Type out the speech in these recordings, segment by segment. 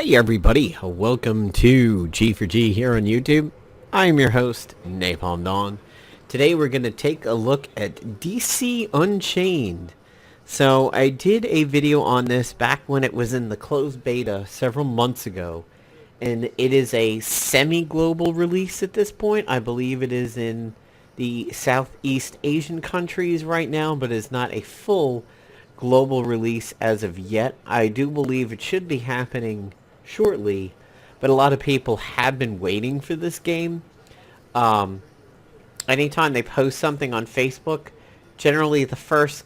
Hey everybody, welcome to G for G here on YouTube. I am your host, Napalm Dawn. Today we're going to take a look at DC Unchained. So I did a video on this back when it was in the closed beta several months ago. And it is a semi-global release at this point. I believe it is in the Southeast Asian countries right now, but is not a full global release as of yet. I do believe it should be happening shortly, but a lot of people have been waiting for this game. Anytime they post something on Facebook, generally the first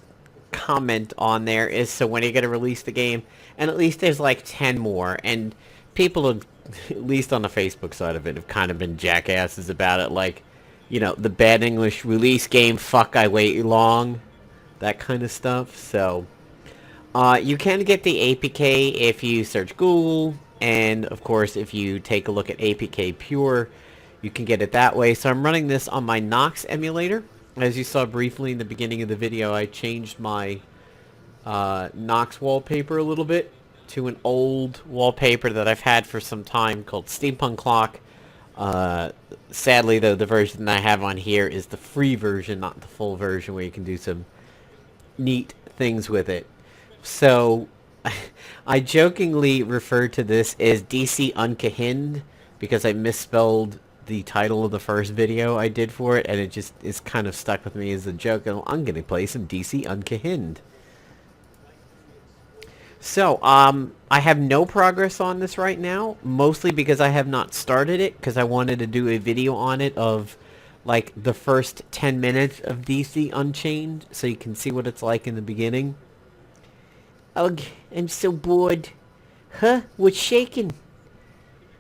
comment on there is, so when are you going to release the game? And at least there's like 10 more, and people have, at least on the Facebook side of it, have kind of been jackasses about it, like, you know, the bad English release game, fuck I wait long, that kind of stuff. So you can get the APK if you search Google, and of course if you take a look at APK Pure, you can get it that way. So I'm running this on my Nox emulator. As you saw briefly in the beginning of the video, I changed my Nox wallpaper a little bit to an old wallpaper that I've had for some time called Steampunk Clock. Sadly though, the version I have on here is the free version, not the full version where you can do some neat things with it. So I jokingly refer to this as DC Unchained because I misspelled the title of the first video I did for it, and it just is kind of stuck with me as a joke. And I'm going to play some DC Unchained. So, I have no progress on this right now, mostly because I have not started it, because I wanted to do a video on it of, like, the first 10 minutes of DC Unchained, so you can see what it's like in the beginning. Ugh, I'm so bored. Huh? What's shaking?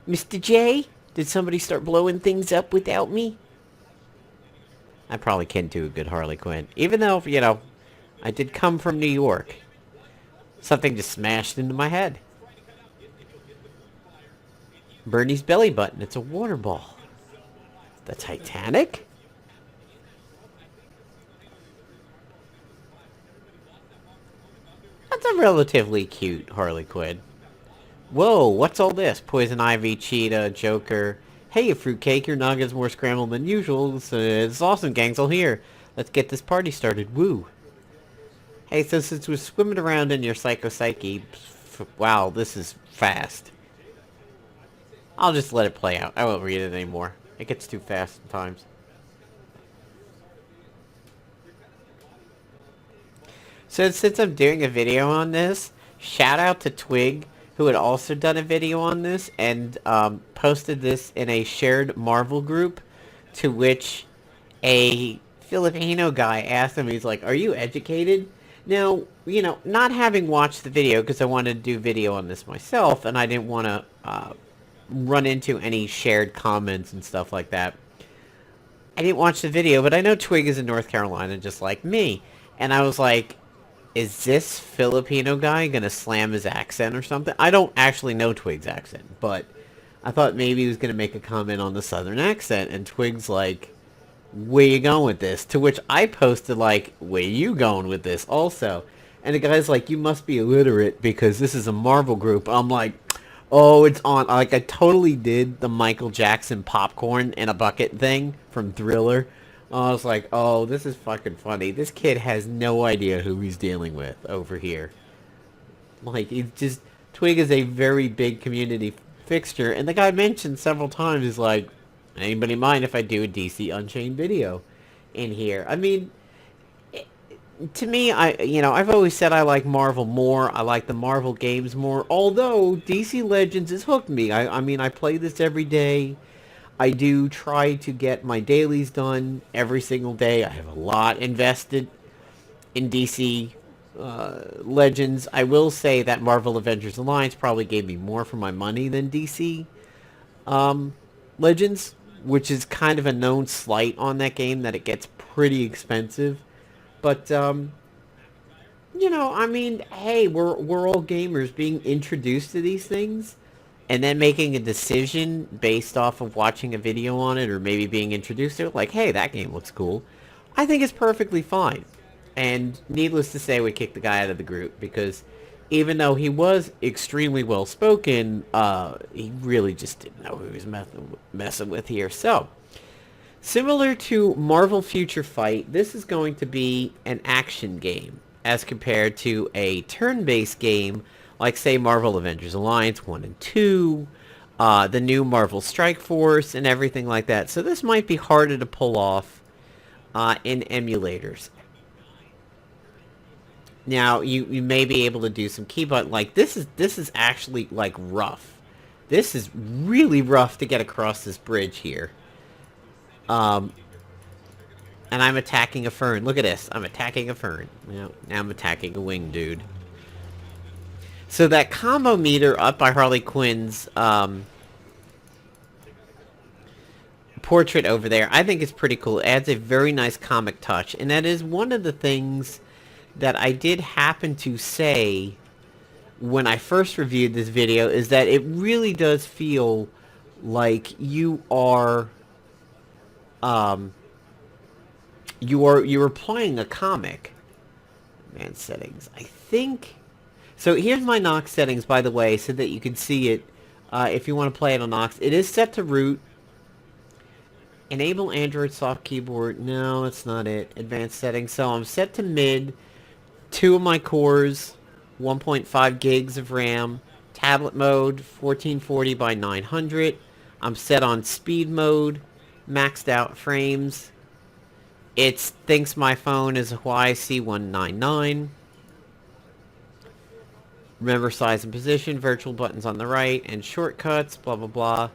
Mr. J? Did somebody start blowing things up without me? I probably can't do a good Harley Quinn, even though, you know, I did come from New York. Something just smashed into my head. Bernie's belly button. It's a water ball. The Titanic? That's a relatively cute Harley Quinn. Whoa, what's all this? Poison Ivy, Cheetah, Joker. Hey, Fruitcake, your nugget's more scrambled than usual. It's awesome, gangs, all here. Let's get this party started. Woo. Hey, so since we're swimming around in your psyche, wow, this is fast. I'll just let it play out. I won't read it anymore. It gets too fast sometimes. So since I'm doing a video on this, shout out to Twig, who had also done a video on this, and posted this in a shared Marvel group, to which a Filipino guy asked him, he's like, are you educated? Now, you know, not having watched the video, because I wanted to do a video on this myself, and I didn't want to run into any shared comments and stuff like that. I didn't watch the video, but I know Twig is in North Carolina, just like me. And I was like, is this Filipino guy going to slam his accent or something? I don't actually know Twig's accent, but I thought maybe he was going to make a comment on the southern accent, and Twig's like, where you going with this? To which I posted like, where you going with this also? And the guy's like, you must be illiterate because this is a Marvel group. I'm like, oh, it's on. Like, I totally did the Michael Jackson popcorn in a bucket thing from Thriller. I was like, oh, this is fucking funny. This kid has no idea who he's dealing with over here. Like, it's just, Twig is a very big community fixture. And the guy mentioned several times, is like, anybody mind if I do a DC Unchained video in here? I mean, to me, I've always said I like Marvel more. I like the Marvel games more. Although DC Legends has hooked me. I mean, I play this every day. I do try to get my dailies done every single day. I have a lot invested in DC Legends. I will say that Marvel Avengers Alliance probably gave me more for my money than DC Legends, which is kind of a known slight on that game, that it gets pretty expensive. But, you know, I mean, hey, we're all gamers being introduced to these things, and then making a decision based off of watching a video on it, or maybe being introduced to it, like, hey, that game looks cool. I think it's perfectly fine. And needless to say, we kicked the guy out of the group because even though he was extremely well spoken, he really just didn't know who he was messing with here. So, similar to Marvel Future Fight, this is going to be an action game as compared to a turn-based game like, say, Marvel Avengers Alliance 1 and 2, the new Marvel Strike Force, and everything like that. So this might be harder to pull off in emulators. Now, you may be able to do some key button, like, this is actually, like, rough. This is really rough to get across this bridge here. And I'm attacking a fern. Look at this. I'm attacking a fern. Now I'm attacking a winged dude. So that combo meter up by Harley Quinn's portrait over there, I think is pretty cool. It adds a very nice comic touch. And that is one of the things that I did happen to say when I first reviewed this video, is that it really does feel like you are playing a comic. Man settings. I think... So here's my Nox settings, by the way, so that you can see it if you want to play it on Nox. It is set to root. Enable Android soft keyboard. No, that's not it. Advanced settings. So I'm set to mid. 2 of my cores. 1.5 gigs of RAM. Tablet mode. 1440 by 900. I'm set on speed mode. Maxed out frames. It thinks my phone is a Huawei C199. Remember size and position, virtual buttons on the right, and shortcuts, blah, blah, blah.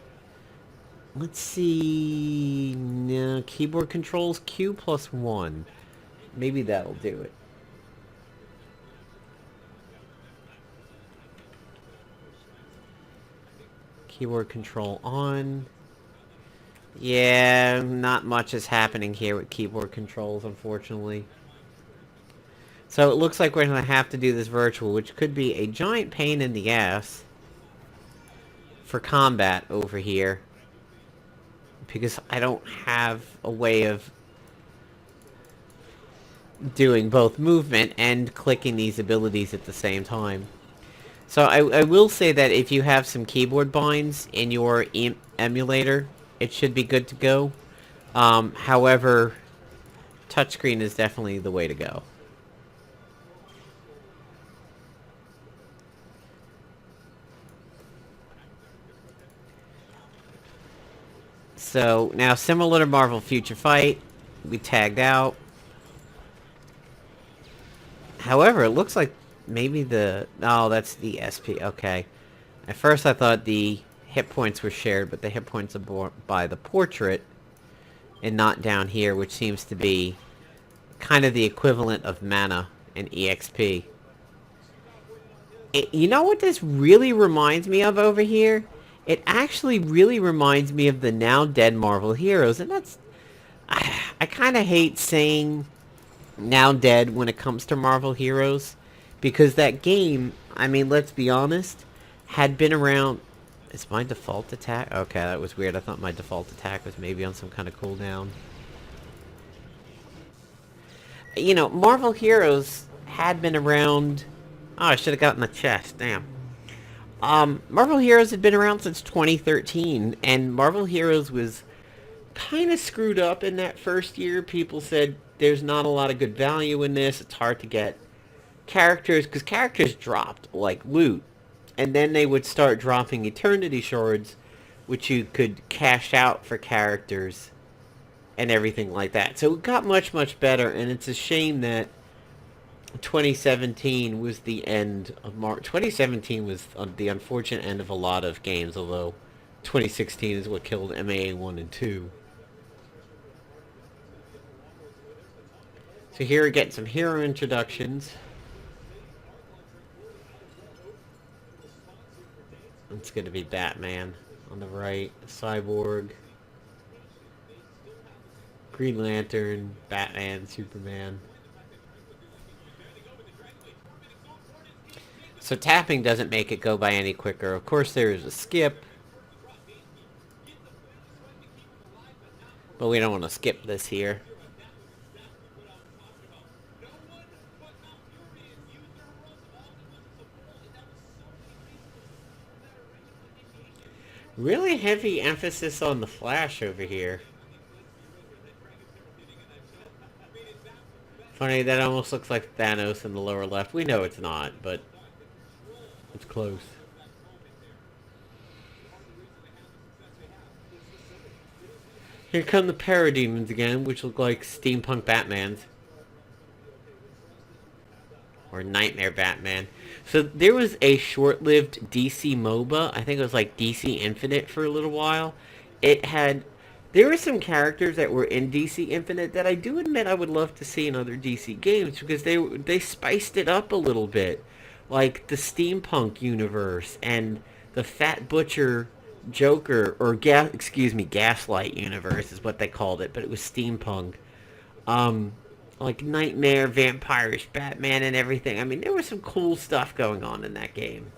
Let's see... No, keyboard controls, Q+1. Maybe that'll do it. Keyboard control on. Yeah, not much is happening here with keyboard controls, unfortunately. So it looks like we're going to have to do this virtual, which could be a giant pain in the ass for combat over here. Because I don't have a way of doing both movement and clicking these abilities at the same time. So I will say that if you have some keyboard binds in your emulator, it should be good to go. However, touchscreen is definitely the way to go. So, now similar to Marvel Future Fight, we tagged out. However, it looks like maybe the... Oh, that's the SP, okay. At first I thought the hit points were shared, but the hit points are by the portrait and not down here, which seems to be kind of the equivalent of mana and EXP. You know what this really reminds me of over here? It actually really reminds me of the now dead Marvel Heroes, and that's... I kind of hate saying now dead when it comes to Marvel Heroes, because that game, I mean, let's be honest, had been around... Is my default attack? Okay, that was weird. I thought my default attack was maybe on some kind of cooldown. You know, Marvel Heroes had been around... Oh, I should have gotten the chest, damn. Marvel Heroes had been around since 2013, and Marvel Heroes was kind of screwed up in that first year. People said there's not a lot of good value in this, it's hard to get characters, because characters dropped like loot, and then they would start dropping Eternity Shards, which you could cash out for characters and everything like that. So it got much, much better, and it's a shame that 2017 was the end of 2017 was the unfortunate end of a lot of games, although 2016 is what killed MAA 1 and 2. So here we're getting some hero introductions. It's going to be Batman on the right, Cyborg, Green Lantern, Batman, Superman. So tapping doesn't make it go by any quicker. Of course there is a skip, but we don't want to skip this here. Really heavy emphasis on the Flash over here. Funny, that almost looks like Thanos in the lower left. We know it's not, but it's close. Here come the parademons again, which look like steampunk Batmans. Or Nightmare Batman. So there was a short-lived DC MOBA. I think it was like DC Infinite for a little while. It had... There were some characters that were in DC Infinite that I do admit I would love to see in other DC games because they spiced it up a little bit. Like the steampunk universe and the Fat Butcher Joker, or Gaslight universe is what they called it, but it was steampunk. Um, like Nightmare, Vampirish, Batman, and everything. I mean, there was some cool stuff going on in that game.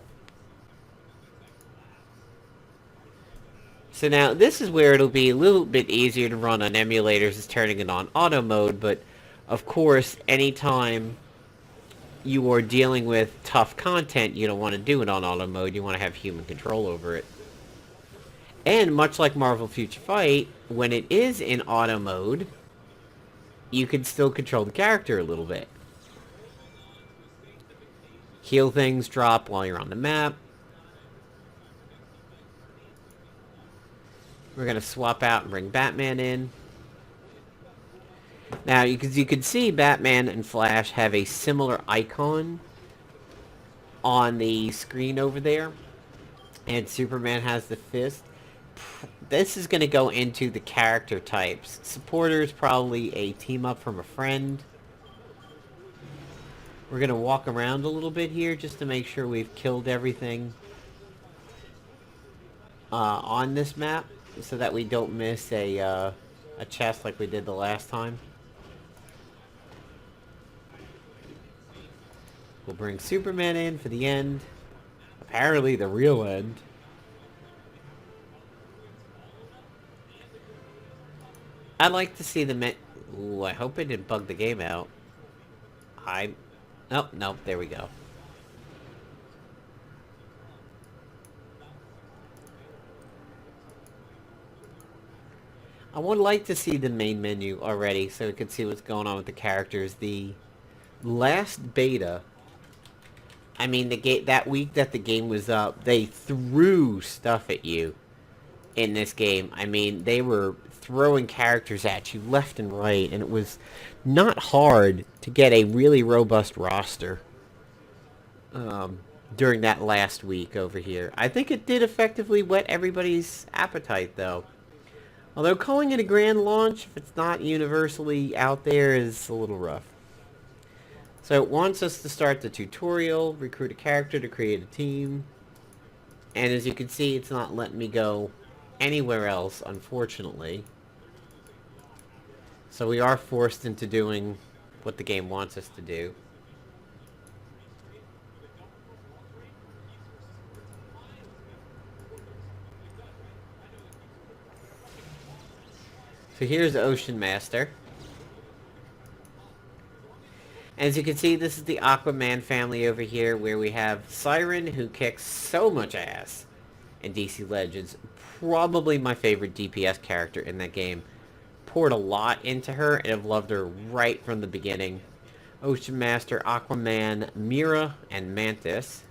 So now, this is where it'll be a little bit easier to run on emulators, is turning it on auto mode, but of course, anytime you are dealing with tough content, you don't want to do it on auto mode, you want to have human control over it. And much like Marvel Future Fight, when it is in auto mode, you can still control the character a little bit. Heal things drop while you're on the map. We're going to swap out and bring Batman in. Now, you can see Batman and Flash have a similar icon on the screen over there. And Superman has the fist. This is going to go into the character types. Supporters, probably a team up from a friend. We're going to walk around a little bit here just to make sure we've killed everything on this map, so that we don't miss a chest like we did the last time. We'll bring Superman in for the end. Apparently the real end. I'd like to see the Ooh, I hope it didn't bug the game out. Oh, nope, there we go. I would like to see the main menu already so we can see what's going on with the characters. The last beta, I mean, that week that the game was up, they threw stuff at you in this game. I mean, they were throwing characters at you left and right, and it was not hard to get a really robust roster during that last week over here. I think it did effectively whet everybody's appetite, though. Although calling it a grand launch, if it's not universally out there, is a little rough. So it wants us to start the tutorial, recruit a character to create a team. And as you can see, it's not letting me go anywhere else, unfortunately. So we are forced into doing what the game wants us to do. So here's Ocean Master. As you can see, this is the Aquaman family over here, where we have Siren, who kicks so much ass in DC Legends. Probably my favorite DPS character in that game. Poured a lot into her, and I've loved her right from the beginning. Ocean Master, Aquaman, Mira, and Mantis.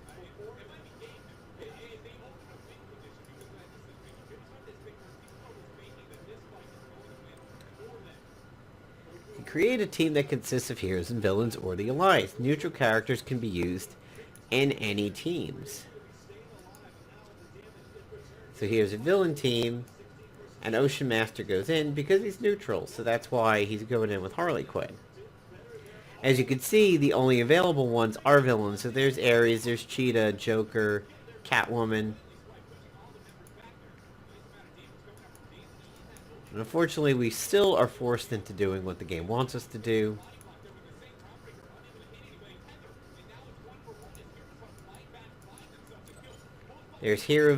Create a team that consists of heroes and villains or the Alliance. Neutral characters can be used in any teams. So here's a villain team, and Ocean Master goes in because he's neutral, so that's why he's going in with Harley Quinn. As you can see, the only available ones are villains. So there's Ares, there's Cheetah, Joker, Catwoman. And unfortunately, we still are forced into doing what the game wants us to do. There's hero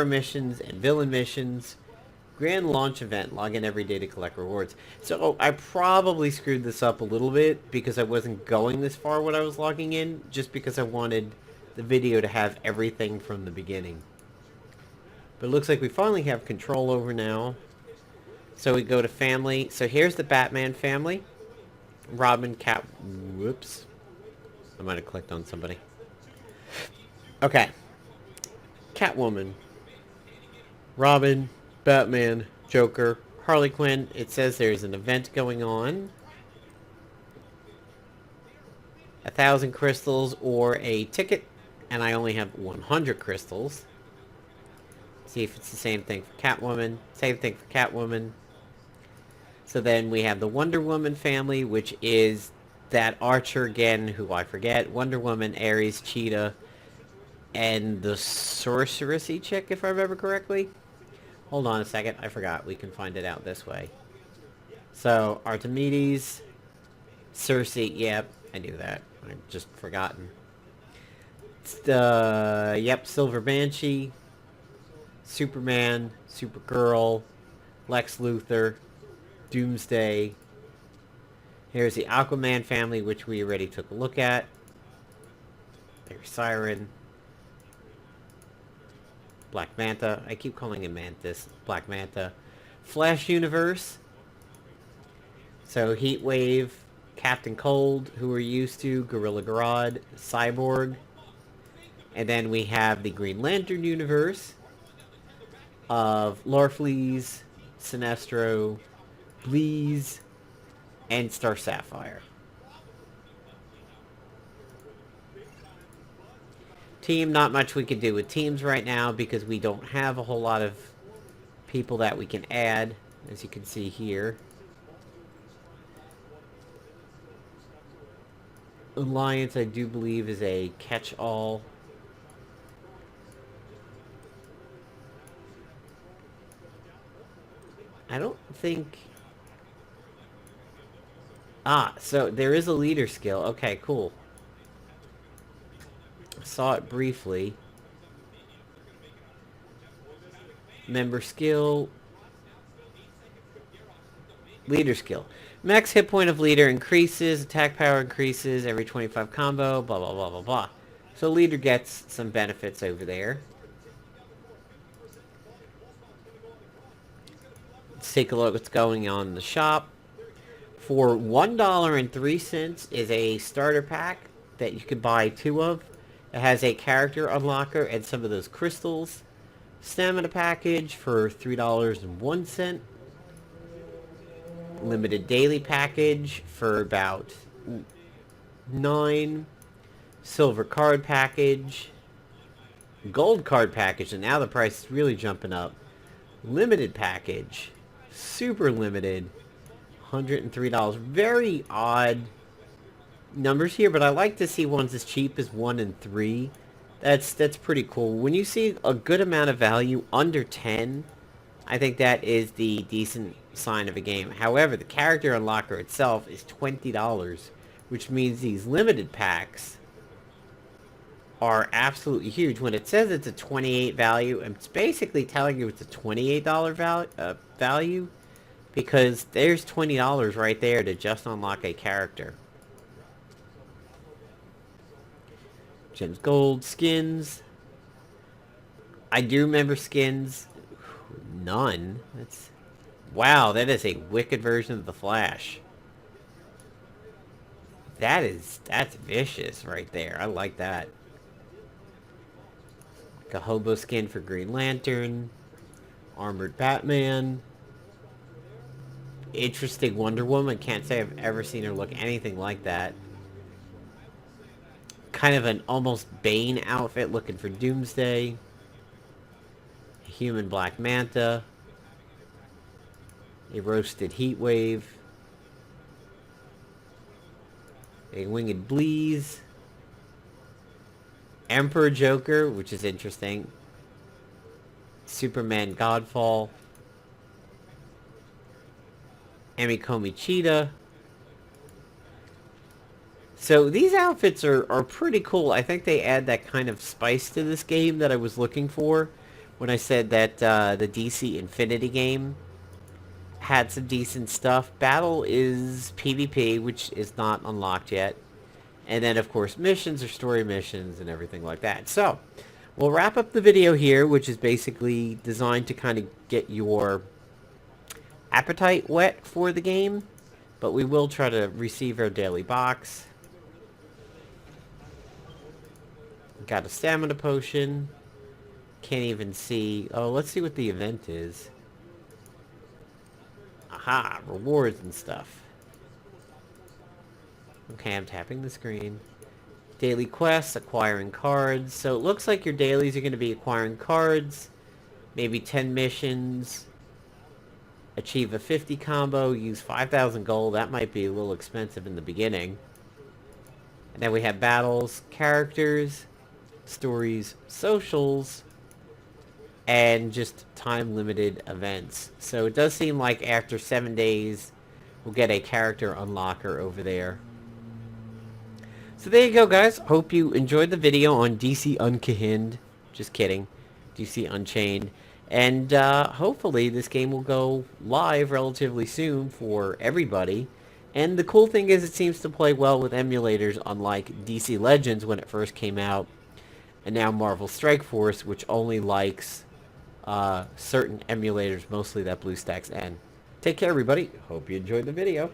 missions, and villain missions. Grand launch event. Log in every day to collect rewards. So I probably screwed this up a little bit because I wasn't going this far when I was logging in, just because I wanted the video to have everything from the beginning. But it looks like we finally have control over now. So we go to family. So here's the Batman family. Robin, Cat... Whoops. I might have clicked on somebody. Okay. Catwoman. Robin, Batman, Joker, Harley Quinn. It says there's an event going on. 1,000 crystals or a ticket. And I only have 100 crystals. See if it's the same thing for Catwoman. Same thing for Catwoman. So then we have the Wonder Woman family, which is that Archer again, who I forget. Wonder Woman, Ares, Cheetah, and the Sorceressy chick, if I remember correctly. Hold on a second. I forgot. We can find it out this way. So, Archimedes, Cersei. Yep, I knew that. I'd just forgotten. Yep, Silver Banshee, Superman, Supergirl, Lex Luthor, Doomsday. Here's the Aquaman family, which we already took a look at. There's Siren. Black Manta. I keep calling him Mantis. Black Manta. Flash Universe. So Heatwave, Captain Cold, who we're used to, Gorilla Grodd, Cyborg. And then we have the Green Lantern Universe of Larfleeze, Sinestro, Bleeze, and Star Sapphire. Team, not much we can do with teams right now because we don't have a whole lot of people that we can add, as you can see here. Alliance, I do believe, is a catch-all. I don't think... Ah, so there is a leader skill. Okay, cool. Saw it briefly. Member skill. Leader skill. Max hit point of leader increases. Attack power increases every 25 combo. Blah, blah, blah, blah, blah. So leader gets some benefits over there. Let's take a look at what's going on in the shop. For $1.03 is a starter pack that you could buy 2 of. It has a character unlocker and some of those crystals. Stamina package for $3.01. Limited daily package for about $9. Silver card package. Gold card package, and now the price is really jumping up. Limited package. Super limited. $103. Very odd numbers here, but I like to see ones as cheap as 1 and 3. That's pretty cool. When you see a good amount of value under 10, I think that is the decent sign of a game. However, the character unlocker itself is $20, which means these limited packs are absolutely huge. When it says it's a 28 value, it's basically telling you it's a $28 value, because there's $20 right there to just unlock a character. Gems, gold, skins. I do remember skins. None. That's... Wow, that is a wicked version of the Flash. That's vicious right there. I like that. Like a hobo skin for Green Lantern. Armored Batman. Interesting Wonder Woman. Can't say I've ever seen her look anything like that. Kind of an almost Bane outfit looking for Doomsday. Human Black Manta. A roasted Heatwave. A winged Bleeze. Emperor Joker, which is interesting. Superman Godfall. Amikomi Cheetah. So these outfits are pretty cool. I think they add that kind of spice to this game that I was looking for when I said that the DC Infinity game had some decent stuff. Battle is PvP, which is not unlocked yet. And then, of course, missions or story missions and everything like that. So, we'll wrap up the video here, which is basically designed to kind of get your appetite whet for the game. But we will try to receive our daily box. Got a stamina potion. Can't even see. Oh, let's see what the event is. Aha, rewards and stuff. Okay, I'm tapping the screen. Daily quests, acquiring cards. So it looks like your dailies are going to be acquiring cards. Maybe 10 missions. Achieve a 50 combo. Use 5,000 gold. That might be a little expensive in the beginning. And then we have battles, characters, stories, socials, and just time-limited events. So it does seem like after 7 days, we'll get a character unlocker over there. So there you go, guys. Hope you enjoyed the video on DC Unchained. Just kidding. DC Unchained. And hopefully this game will go live relatively soon for everybody. And the cool thing is it seems to play well with emulators, unlike DC Legends when it first came out. And now Marvel Strike Force, which only likes certain emulators, mostly that BlueStacks N. Take care, everybody. Hope you enjoyed the video.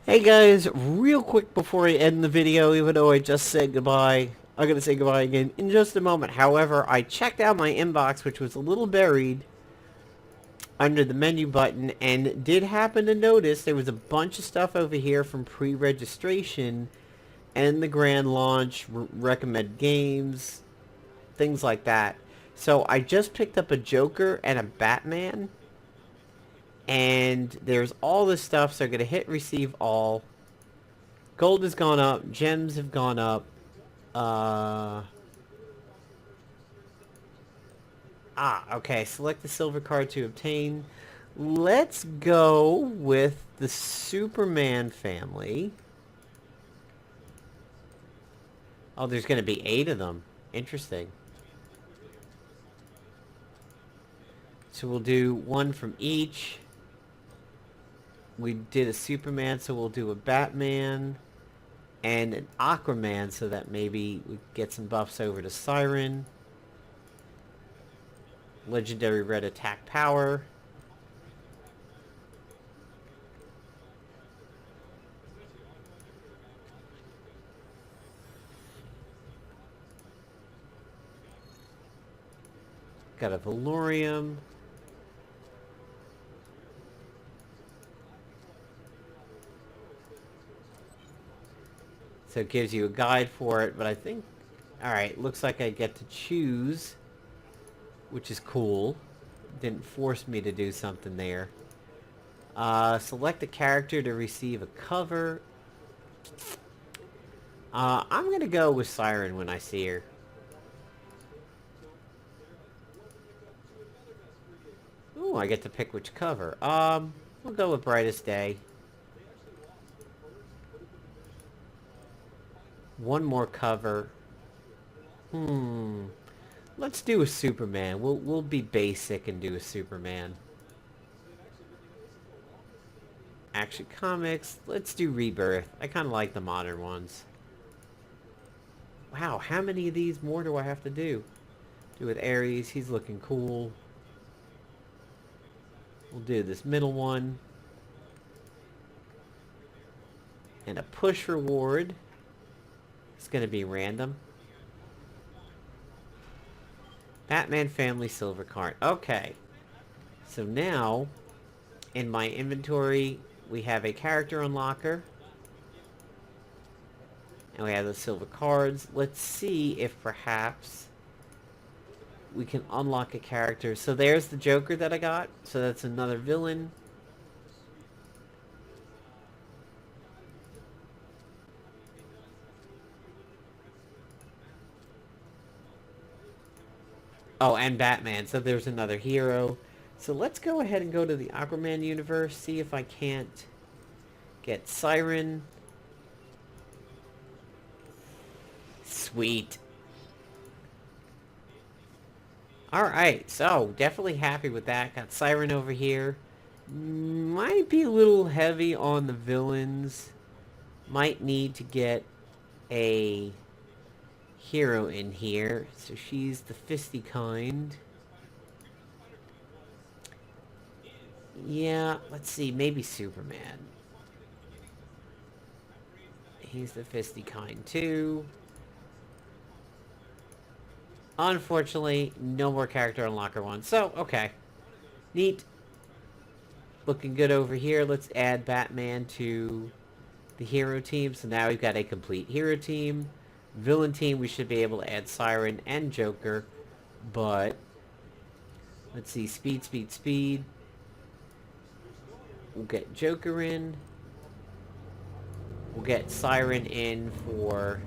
Hey guys, real quick before I end the video, even though I just said goodbye, I'm going to say goodbye again in just a moment. However, I checked out my inbox, which was a little buried under the menu button, and did happen to notice there was a bunch of stuff over here from pre-registration and the grand launch, recommend games, things like that. So I just picked up a Joker and a Batman. And there's all this stuff, so I'm going to hit receive all. Gold has gone up. Gems have gone up. Okay. Select the silver card to obtain. Let's go with the Superman family. Oh, there's going to be 8 of them. Interesting. So we'll do 1 from each. We did a Superman, so we'll do a Batman and an Aquaman, so that maybe we get some buffs over to Siren. Legendary red attack power. Got a Valorium. So it gives you a guide for it, but I think... Alright, looks like I get to choose, which is cool. Didn't force me to do something there. Select a character to receive a cover. I'm going to go with Siren when I see her. Ooh, I get to pick which cover. We'll go with Brightest Day. One more cover. Let's do a Superman. We'll be basic and do a Superman. Action Comics. Let's do Rebirth. I kind of like the modern ones. Wow, how many of these more do I have to do? Do with Ares. He's looking cool. We'll do this middle one. And a push reward. It's going to be random. Batman Family Silver Card. Okay. So now, in my inventory, we have a character unlocker. And we have the silver cards. Let's see if perhaps we can unlock a character. So there's the Joker that I got. So that's another villain. Oh, and Batman. So there's another hero. So let's go ahead and go to the Aquaman universe. See if I can't get Siren. Sweet. Alright, so definitely happy with that. Got Siren over here. Might be a little heavy on the villains. Might need to get a hero in here. So she's the fisty kind. Yeah, let's see. Maybe Superman. He's the fisty kind too. Unfortunately, no more character unlocker one. So, okay. Neat. Looking good over here. Let's add Batman to the hero team. So now we've got a complete hero team. Villain team, we should be able to add Siren and Joker. But, let's see. Speed, speed, speed. We'll get Joker in. We'll get Siren in for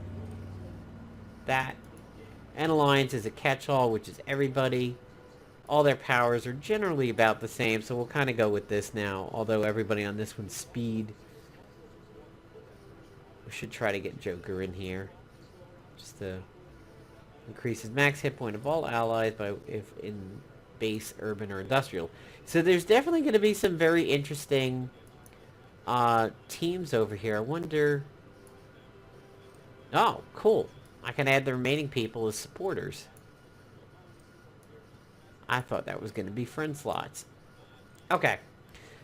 that. And Alliance is a catch-all, which is everybody. All their powers are generally about the same, so we'll kind of go with this now. Although everybody on this one's speed. We should try to get Joker in here. Just to increase his max hit point of all allies by if in base, urban, or industrial. So there's definitely going to be some very interesting teams over here. I wonder... Oh, cool. I can add the remaining people as supporters. I thought that was going to be friend slots. Okay.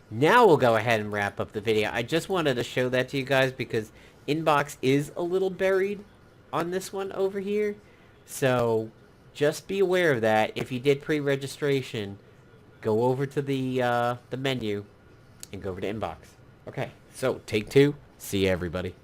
Now we'll go ahead and wrap up the video. I just wanted to show that to you guys because inbox is a little buried on this one over here. So just be aware of that. If you did pre-registration, go over to the menu and go over to inbox. Okay, so take two. See you, everybody.